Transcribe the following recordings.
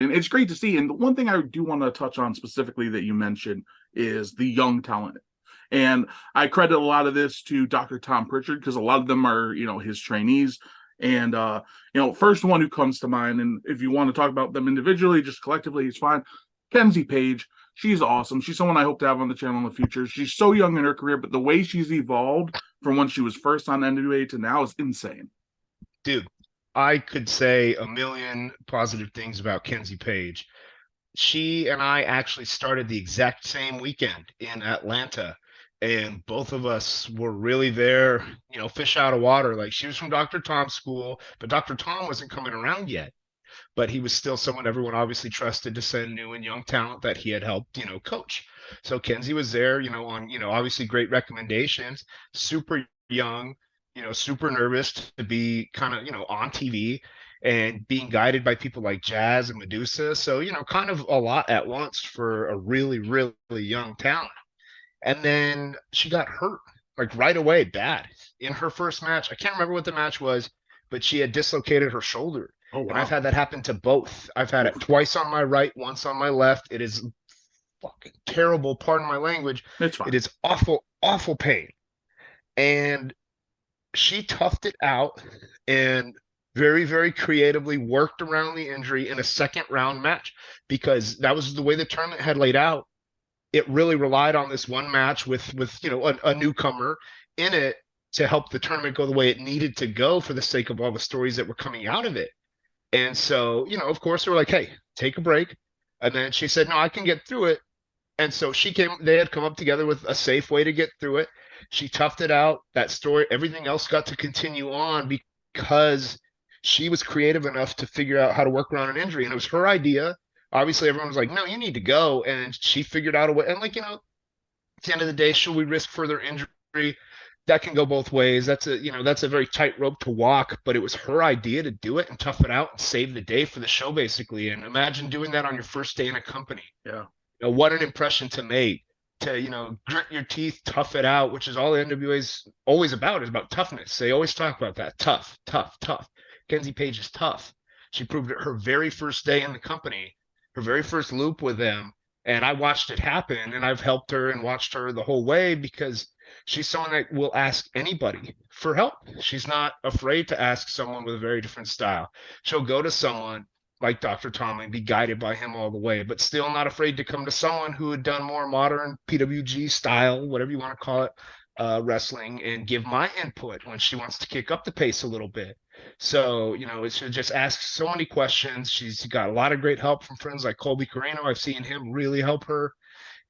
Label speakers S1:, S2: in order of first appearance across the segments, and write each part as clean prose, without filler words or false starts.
S1: And it's great to see. And the one thing I do want to touch on specifically that you mentioned is the young talent. And I credit a lot of this to Dr. Tom Pritchard because a lot of them are, his trainees. And, first one who comes to mind, and if you want to talk about them individually, just collectively, it's fine. Kenzie Paige. She's awesome. She's someone I hope to have on the channel in the future. She's so young in her career, but the way she's evolved from when she was first on NWA to now is insane.
S2: Dude, I could say a million positive things about Kenzie Paige. She and I actually started the exact same weekend in Atlanta. And both of us were really there, fish out of water. Like, she was from Dr. Tom's school, but Dr. Tom wasn't coming around yet. But he was still someone everyone obviously trusted to send new and young talent that he had helped, coach. So Kenzie was there, on, obviously great recommendations, super young, super nervous to be kind of, on TV and being guided by people like Jazz and Medusa. So, kind of a lot at once for a really, really young talent. And then she got hurt like right away, bad in her first match. I can't remember what the match was, but she had dislocated her shoulder.
S1: Oh, wow.
S2: And I've had that happen to both. I've had it twice on my right, once on my left. It is fucking terrible. Pardon my language.
S1: It's fine.
S2: It is awful, awful pain. And she toughed it out and very, very creatively worked around the injury in a second round match, because that was the way the tournament had laid out. It really relied on this one match with a newcomer in it to help the tournament go the way it needed to go for the sake of all the stories that were coming out of it. And so, of course, they were like, hey, take a break. And then she said, no, I can get through it. And so they had come up together with a safe way to get through it. She toughed it out. That story, everything else got to continue on because she was creative enough to figure out how to work around an injury. And it was her idea. Obviously, everyone was like, no, you need to go. And she figured out a way. And at the end of the day, should we risk further injury? That can go both ways. That's a very tight rope to walk, but it was her idea to do it and tough it out and save the day for the show, basically. And imagine doing that on your first day in a company.
S1: Yeah.
S2: What an impression to make, to, grit your teeth, tough it out, which is all the NWA is always about, is about toughness. They always talk about that. Tough, tough, tough. Kenzie Paige is tough. She proved it her very first day in the company, her very first loop with them. And I watched it happen, and I've helped her and watched her the whole way because she's someone that will ask anybody for help. She's not afraid to ask someone with a very different style. She'll go to someone like Dr. Tom and be guided by him all the way, but still not afraid to come to someone who had done more modern PWG style, whatever you want to call it, wrestling, and give my input when she wants to kick up the pace a little bit. So, she just asks so many questions. She's got a lot of great help from friends like Colby Carino. I've seen him really help her,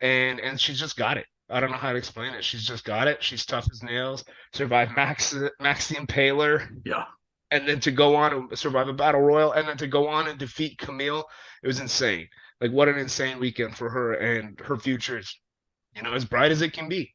S2: and she's just got it. I don't know how to explain it. She's just got it. She's tough as nails. Survived Maxi Impaler.
S1: Yeah.
S2: And then to go on and survive a battle royal, and then to go on and defeat Camille. It was insane. Like, what an insane weekend for her, and her future is, as bright as it can be.